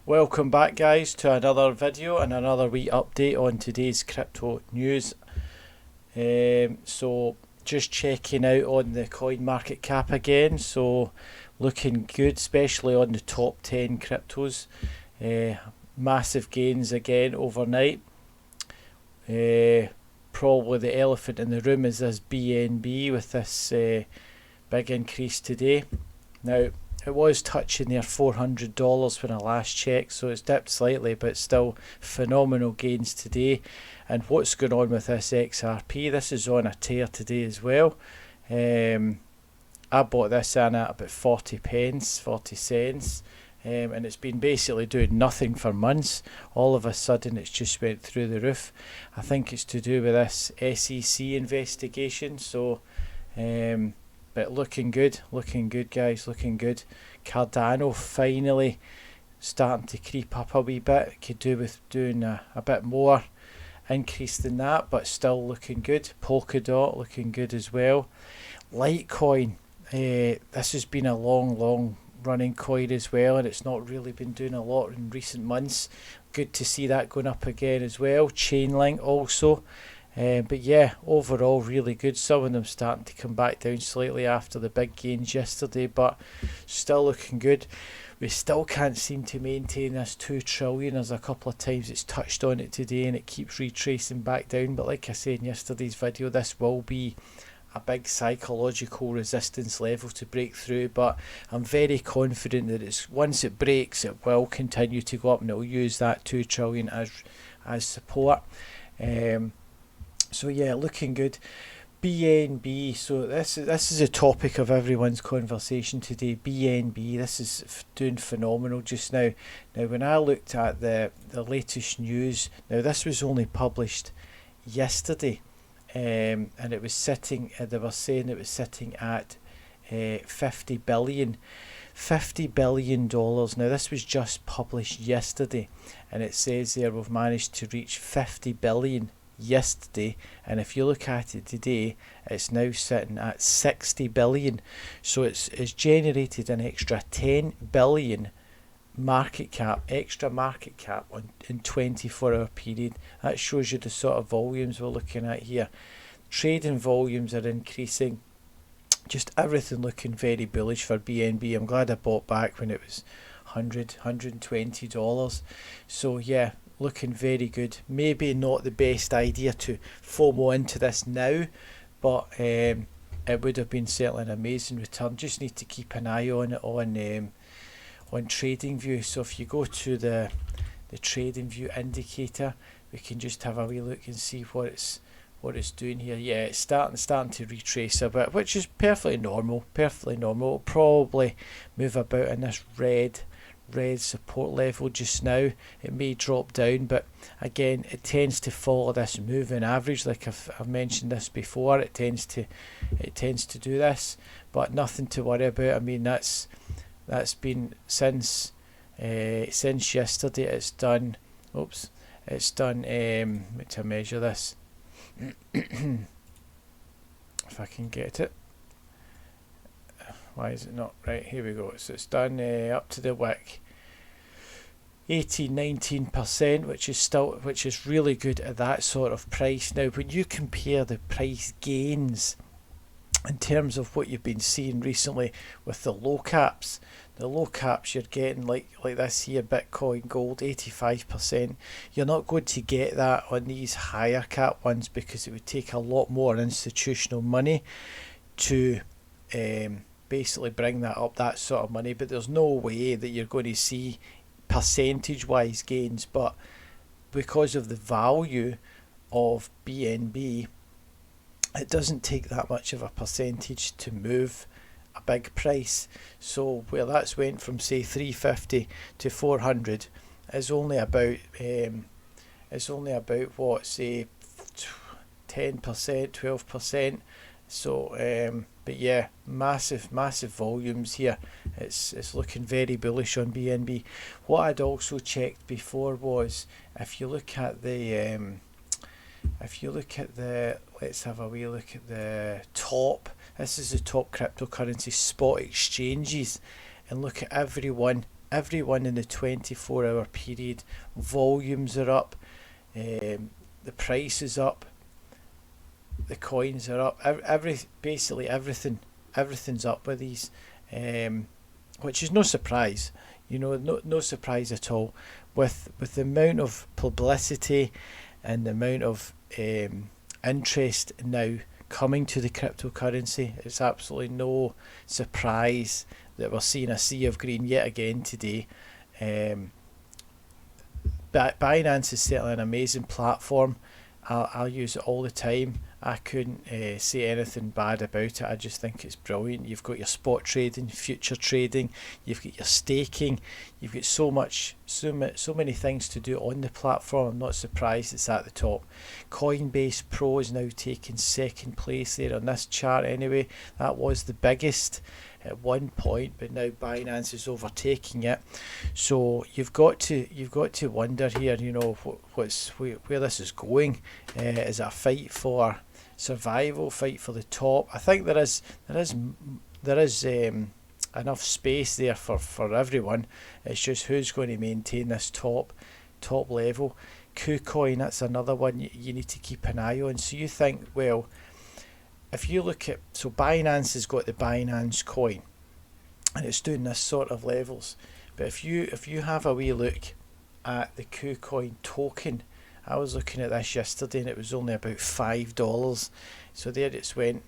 Welcome back, guys, to another video and another wee update on today's crypto news. So just checking out on the coin market cap again, so looking good, especially on the top 10 cryptos. Massive gains again overnight. Probably the elephant in the room is this BNB with this big increase today. Now, it was touching near $400 when I last checked, so it's dipped slightly, but still phenomenal gains today. And what's going on with this XRP? This is on a tear today as well. I bought this in at about 40 cents, and it's been basically doing nothing for months. All of a sudden it's just went through the roof. I think it's to do with this SEC investigation, so but looking good guys, looking good. Cardano finally starting to creep up a wee bit. Could do with doing a bit more increase than that, but still looking good. Polkadot looking good as well. Litecoin, this has been a long running coin as well, and it's not really been doing a lot in recent months. Good to see that going up again as well. Chainlink also. But yeah, overall really good. Some of them starting to come back down slightly after the big gains yesterday, but still looking good. We still can't seem to maintain this 2 trillion. There's a couple of times it's touched on it today and it keeps retracing back down, but like I said in yesterday's video, this will be a big psychological resistance level to break through, but I'm very confident that it's once it breaks it will continue to go up, and it'll use that 2 trillion as support. So yeah, looking good. BNB, so this is a topic of everyone's conversation today. BNB, this is doing phenomenal just now. Now when I looked at the latest news, now this was only published yesterday, and it was sitting, they were saying it was sitting at $50 billion. Now this was just published yesterday, and it says there we've managed to reach 50 billion yesterday, and if you look at it today, it's now sitting at 60 billion. So it's generated an extra 10 billion market cap, extra market cap in 24-hour period. That shows you the sort of volumes we're looking at here. Trading volumes are increasing, just everything looking very bullish for BNB. I'm glad I bought back when it was $120. So yeah, looking very good. Maybe not the best idea to FOMO into this now, but it would have been certainly an amazing return. Just need to keep an eye on it on Tradingview. So if you go to the Tradingview indicator, we can just have a wee look and see what it's doing here. Yeah, it's starting to retrace a bit, which is perfectly normal. It'll probably move about in this red support level just now. It may drop down, but again it tends to follow this moving average. Like I've mentioned this before, it tends to do this, but nothing to worry about. I mean, that's been since yesterday. It's done to measure this if I can get it. Why is it not right? Here we go. So it's done up to the wick 18-19%, which is really good at that sort of price. Now when you compare the price gains in terms of what you've been seeing recently with the low caps you're getting like this here, Bitcoin, gold, 85%. You're not going to get that on these higher cap ones, because it would take a lot more institutional money to basically bring that up, that sort of money. But there's no way that you're going to see percentage wise gains, but because of the value of BNB, it doesn't take that much of a percentage to move a big price. So where that's went from say 350 to 400 is only about what, say 10%, 12%. So but yeah, massive volumes here. It's looking very bullish on BNB. What I'd also checked before was if you look at the let's have a wee look at the top. This is the top cryptocurrency spot exchanges, and look at every one everyone in the 24-hour period. Volumes are up, the price is up, the coins are up. Basically everything's up with these, which is no surprise. No surprise at all. With the amount of publicity and the amount of interest now coming to the cryptocurrency, it's absolutely no surprise that we're seeing a sea of green yet again today. Binance is certainly an amazing platform. I'll use it all the time. I couldn't say anything bad about it. I just think it's brilliant. You've got your spot trading, future trading, you've got your staking, you've got so many things to do on the platform. I'm not surprised it's at the top. Coinbase Pro is now taking second place there on this chart anyway. That was the biggest at one point, but now Binance is overtaking it. So you've got to wonder here, where this is going. Is it a fight for survival, fight for the top? I think there is enough space there for everyone. It's just who's going to maintain this top level. KuCoin, that's another one you need to keep an eye on. So you think, well, if you look at, so Binance has got the Binance coin and it's doing this sort of levels, but if you have a wee look at the KuCoin token, I was looking at this yesterday and it was only about $5. So there it's went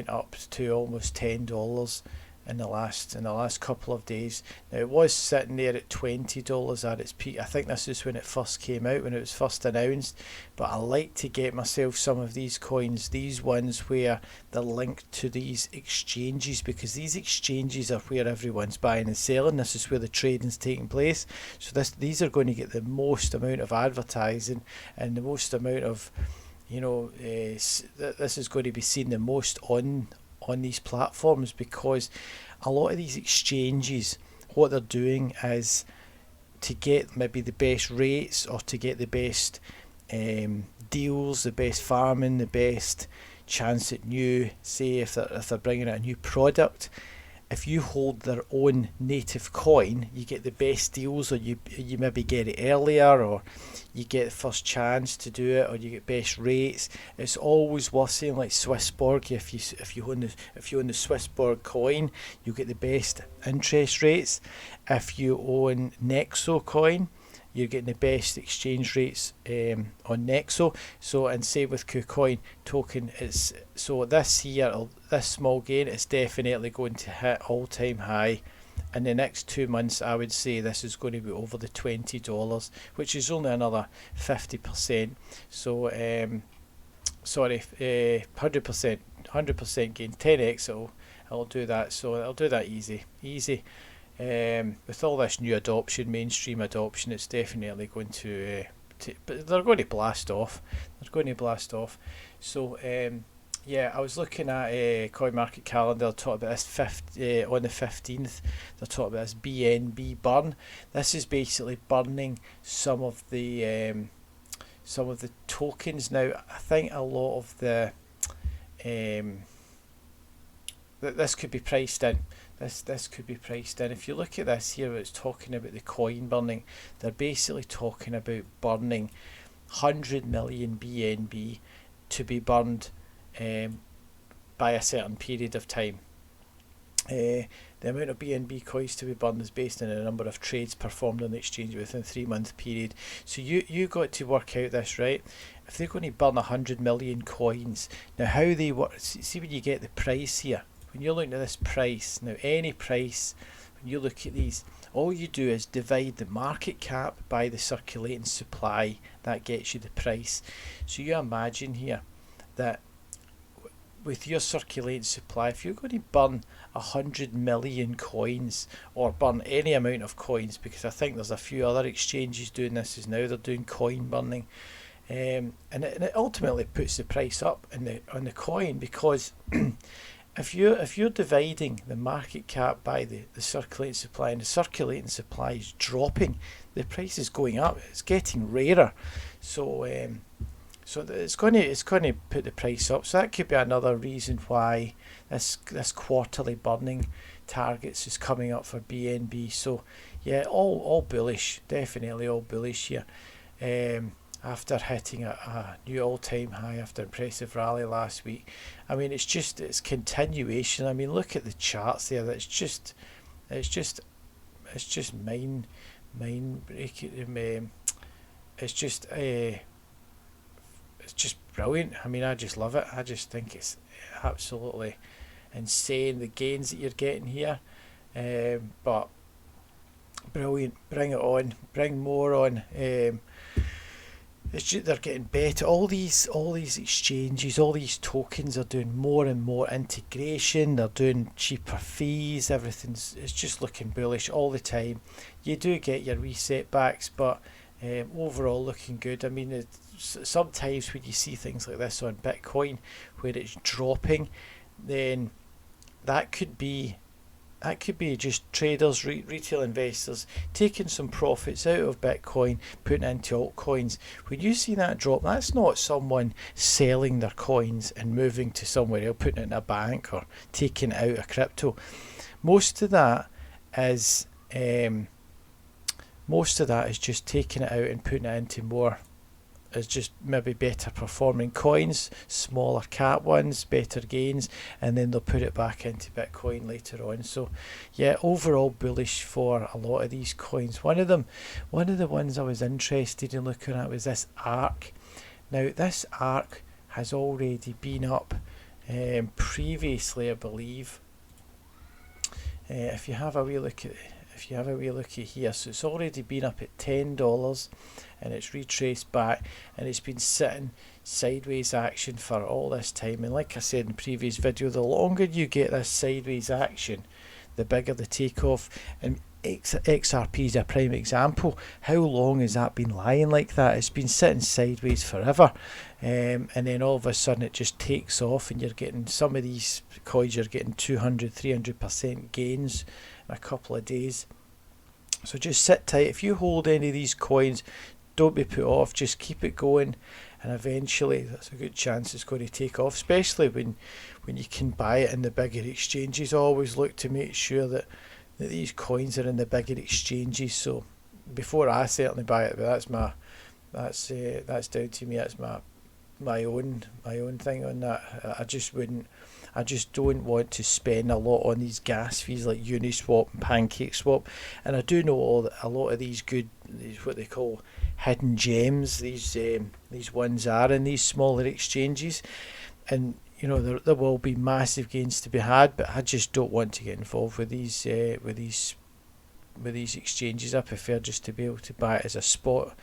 up to almost $10 in the last couple of days. Now it was sitting there at $20 at its peak. I think this is when it first came out, when it was first announced. But I like to get myself some of these coins, these ones where they're linked to these exchanges, because these exchanges are where everyone's buying and selling. This is where the trading's taking place. So these are going to get the most amount of advertising and the most amount of, this is going to be seen the most on these platforms, because a lot of these exchanges, what they're doing is to get maybe the best rates or to get the best deals, the best farming, the best chance at new, say if they're bringing out a new product. If you hold their own native coin, you get the best deals, or you maybe get it earlier, or you get the first chance to do it, or you get best rates. It's always worth saying, like Swissborg. If you own the Swissborg coin, you get the best interest rates. If you own Nexo coin, you're getting the best exchange rates on Nexo. So, and same with KuCoin token. So this small gain is definitely going to hit all-time high in the next 2 months. I would say this is going to be over the $20, which is only another 50%. So 100% gain, 10x. I'll do that. So I'll do that easy. With all this new adoption, mainstream adoption, it's definitely going to but they're going to blast off. So yeah, I was looking at CoinMarketCalendar. They'll talk about this on the 15th. They'll talk about this BNB burn. This is basically burning some of the tokens. Now I think a lot of the this could be priced in. This could be priced in. If you look at this here, it's talking about the coin burning. They're basically talking about burning 100 million BNB to be burned by a certain period of time. The amount of BNB coins to be burned is based on the number of trades performed on the exchange within a 3-month period. So you got to work out this, right? If they're going to burn 100 million coins, now how they work, see when you get the price here, when you're looking at this price, now any price, when you look at these, all you do is divide the market cap by the circulating supply. That gets you the price. So you imagine here that with your circulating supply, if you're going to burn 100 million coins, or burn any amount of coins, because I think there's a few other exchanges doing this as now, they're doing coin burning, and it ultimately puts the price up on the coin, because if you're dividing the market cap by the circulating supply, and the circulating supply is dropping, the price is going up. It's getting rarer. So So it's going to put the price up. So that could be another reason why this quarterly burning targets is coming up for BNB. So yeah, all bullish, definitely all bullish here. After hitting a new all-time high after impressive rally last week. I mean, it's continuation. I mean, look at the charts there. It's just mind breaking. It's just brilliant. I mean, I just love it. I just think it's absolutely insane, the gains that you're getting here. But brilliant. Bring it on. Bring more on. It's just, they're getting better. All these exchanges, all these tokens are doing more and more integration. They're doing cheaper fees. It's just looking bullish all the time. You do get your reset backs, but overall looking good. I mean, sometimes when you see things like this on Bitcoin where it's dropping, then that could be just traders, retail investors taking some profits out of Bitcoin, putting it into altcoins. When you see that drop, that's not someone selling their coins and moving to somewhere else, putting it in a bank or taking it out of crypto. Most of that is just taking it out and putting it into more, is just maybe better performing coins, smaller cap ones, better gains, and then they'll put it back into Bitcoin later on. So yeah, overall bullish for a lot of these coins. One of the ones I was interested in looking at was this ARK. Now this ARK has already been up previously, I believe. If you have a wee look at here, so it's already been up at $10 and it's retraced back, and it's been sitting sideways action for all this time. And like I said in the previous video, the longer you get this sideways action, the bigger the takeoff. And XRP is a prime example. How long has that been lying like that? It's been sitting sideways forever, and then all of a sudden it just takes off, and you're getting some of these coins, you're getting 200-300% gains in a couple of days. So just sit tight. If you hold any of these coins, don't be put off, just keep it going, and eventually that's a good chance it's going to take off, especially when you can buy it in the bigger exchanges. Always look to make sure that these coins are in the bigger exchanges. So before I certainly buy it, but that's down to me. That's my own thing on that. I just don't want to spend a lot on these gas fees like Uniswap and PancakeSwap. And I do know a lot of these what they call hidden gems, these ones are in these smaller exchanges, and you know there will be massive gains to be had, but I just don't want to get involved with these exchanges. I prefer just to be able to buy it as a spot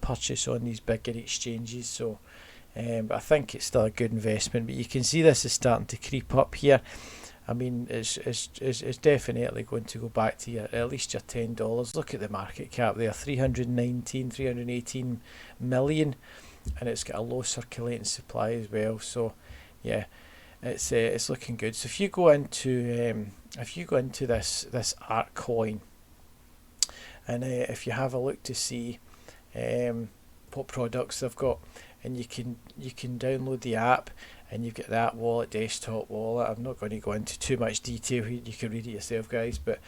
purchase on these bigger exchanges. So but I think it's still a good investment. But you can see this is starting to creep up here. I mean, it's definitely going to go back to at least your $10. Look at the market cap there, 318 million, and it's got a low circulating supply as well. So yeah, it's looking good. So if you go into this ARK coin, and if you have a look to see what products they've got, and you can download the app, and you've got that wallet, desktop wallet. I'm not going to go into too much detail here, you can read it yourself guys, but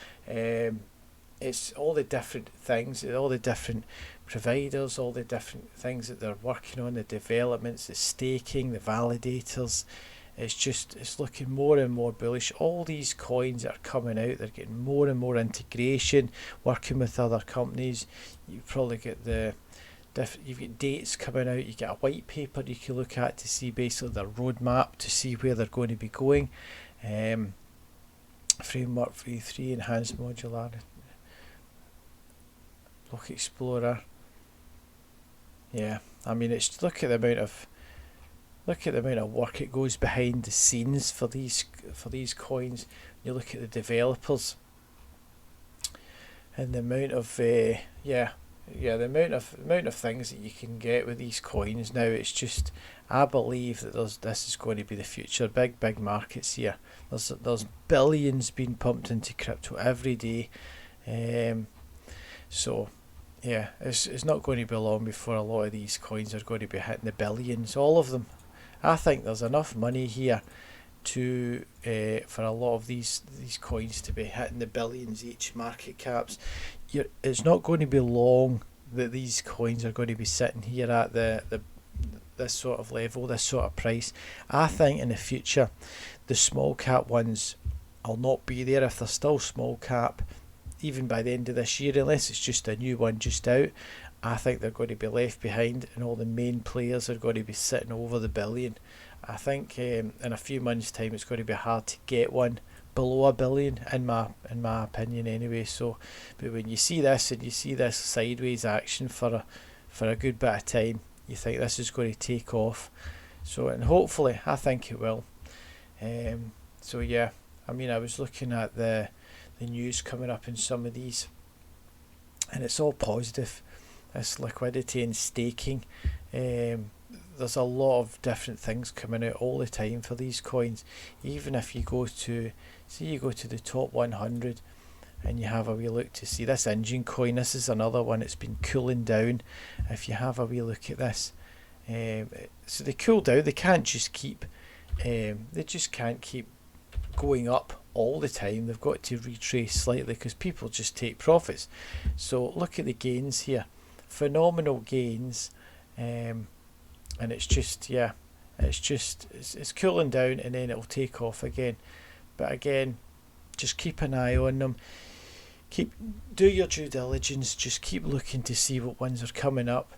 it's all the different things, all the different providers, all the different things that they're working on, the developments, the staking, the validators. It's looking more and more bullish. All these coins that are coming out, they're getting more and more integration, working with other companies. You probably get you've got dates coming out, you get a white paper you can look at to see basically their roadmap, to see where they're going to be going. Framework V3, enhanced modularity, block explorer. Yeah, I mean, it's look at the amount of work it goes behind the scenes for these coins. You look at the developers and the amount of the amount of things that you can get with these coins now. It's just, I believe that this is going to be the future. Big markets here. There's billions being pumped into crypto every day. So yeah, it's not going to be long before a lot of these coins are going to be hitting the billions, all of them. I think there's enough money here to for a lot of these coins to be hitting the billions each market caps. It's not going to be long that these coins are going to be sitting here at the this sort of level, this sort of price. I think in the future the small cap ones will not be there if they're still small cap, even by the end of this year, unless it's just a new one just out. I think they're going to be left behind, and all the main players are going to be sitting over the billion. I think in a few months' time, it's going to be hard to get one below a billion, in my opinion, anyway. So, but when you see this and you see this sideways action for a good bit of time, you think this is going to take off. So, and hopefully, I think it will. So yeah, I mean, I was looking at the news coming up in some of these, and it's all positive. This liquidity and staking, there's a lot of different things coming out all the time for these coins. Even if you go to, say you go to the top 100 and you have a wee look to see this engine coin, this is another one, it's been cooling down. If you have a wee look at this, so they cool down, they can't just keep going up all the time. They've got to retrace slightly because people just take profits. So look at the gains here, phenomenal gains, and it's just, yeah, it's cooling down and then it'll take off again. But again, just keep an eye on them, do your due diligence, just keep looking to see what ones are coming up,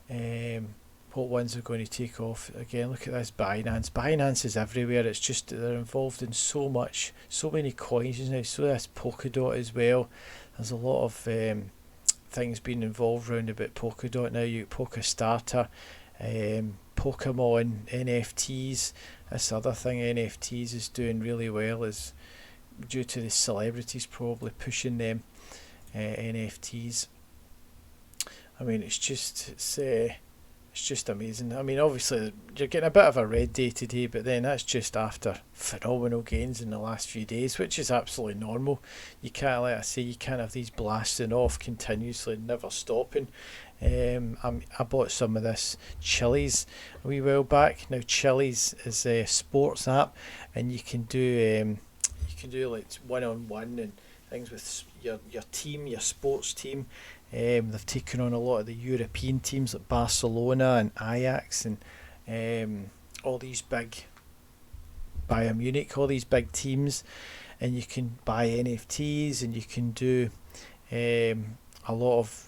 what ones are going to take off. Again, look at this Binance is everywhere. It's just they're involved in so many coins now. So that's Polkadot as well. There's a lot of things being involved around about Polkadot now. You Polka Starter, Pokemon NFTs. This other thing, NFTs, is doing really well, is due to the celebrities probably pushing them NFTs. I mean, it's just amazing. I mean, obviously you're getting a bit of a red day today, but then that's just after phenomenal gains in the last few days, which is absolutely normal. You can't, like I say, you can't have these blasting off continuously, never stopping. I bought some of this Chiliz a wee while back. Now Chiliz is a sports app, and you can do like one-on-one and things with your team, your sports team. They've taken on a lot of the European teams like Barcelona and Ajax and all these big Bayern Munich, all these big teams, and you can buy NFTs and you can do a lot of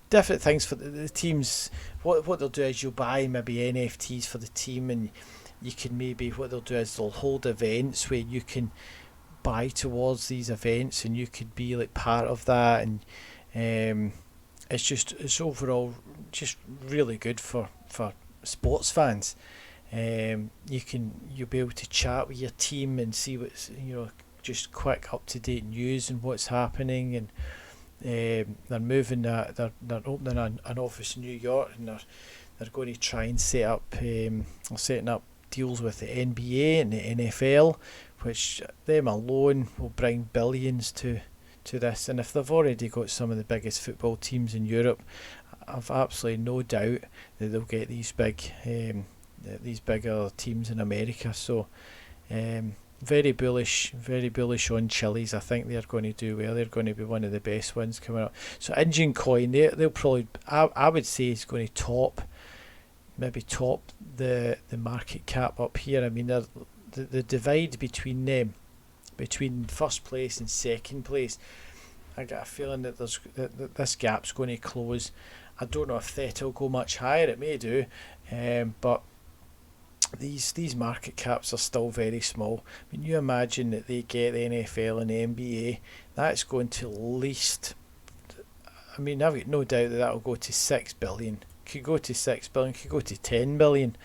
different things for the teams. What they'll do is you'll buy maybe NFTs for the team, and you can maybe, what they'll do is they'll hold events where you can buy towards these events and you could be like part of that, and it's overall just really good for sports fans. You'll be able to chat with your team and see what's, just quick up to date news and what's happening, and they're moving that they're opening an office in New York, and they're going to try and setting up deals with the NBA and the NFL, which them alone will bring billions to this. And if they've already got some of the biggest football teams in Europe, I've absolutely no doubt that they'll get these bigger teams in America. So very bullish on Chiliz. I think they're going to do well. They're going to be one of the best ones coming up. So Engine Coin, they'll probably, I would say, is going to top the market cap up here. I mean, the divide between them, between first place and second place, I got a feeling that this gap's going to close. I don't know if Theta will go much higher. It may do, but these market caps are still very small. I mean, you imagine that they get the NFL and the NBA, that's going to at least, I mean, I've got no doubt that will go to 6 billion. Could go to 6 billion, could go to 10 billion.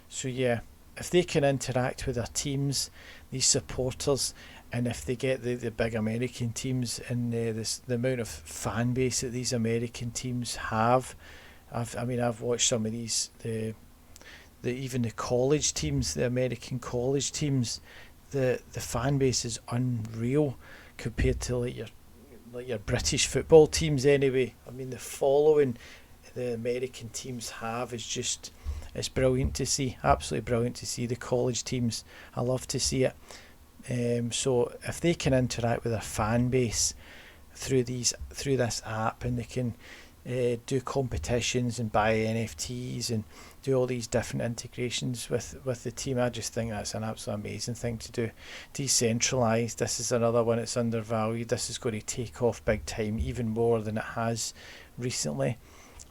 So yeah, if they can interact with their teams, these supporters, and if they get the big American teams and the amount of fan base that these American teams have, I've watched some of these, even the college teams, the American college teams, the fan base is unreal compared to like like your British football teams anyway. I mean, the following the American teams have is just, it's brilliant to see, absolutely brilliant to see. The college teams, I love to see it. So if they can interact with their fan base through this app, and they can do competitions and buy NFTs and do all these different integrations with the team, I just think that's an absolute amazing thing to do. Decentralized, this is another one that's undervalued. This is going to take off big time, even more than it has recently.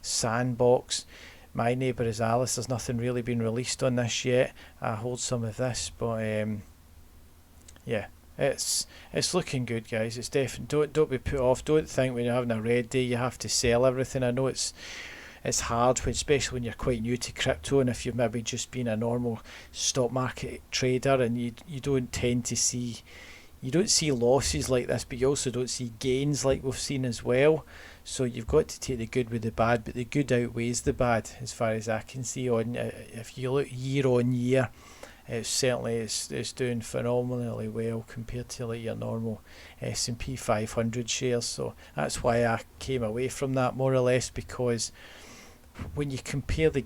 Sandbox, my neighbour is Alice. There's nothing really been released on this yet. I hold some of this, but yeah, it's looking good, guys. It's definitely, don't be put off. Don't think when you're having a red day you have to sell everything. I know it's hard, especially when you're quite new to crypto, and if you've maybe just been a normal stock market trader, and you don't tend to see, you don't see losses like this, but you also don't see gains like we've seen as well. So you've got to take the good with the bad, but the good outweighs the bad as far as I can see. On if you look year on year, it's doing phenomenally well compared to like your normal S&P 500 shares. So that's why I came away from that, more or less, because when you compare the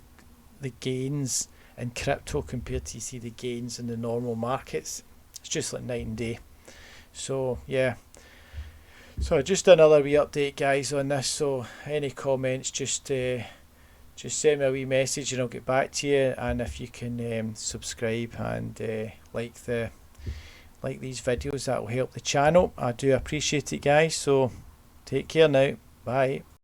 gains in crypto compared to, you see, the gains in the normal markets, it's just like night and day. So yeah, so just another wee update, guys, on this. So any comments, just send me a wee message and I'll get back to you. And if you can subscribe and like these videos, that will help the channel. I do appreciate it, guys. So take care now. Bye.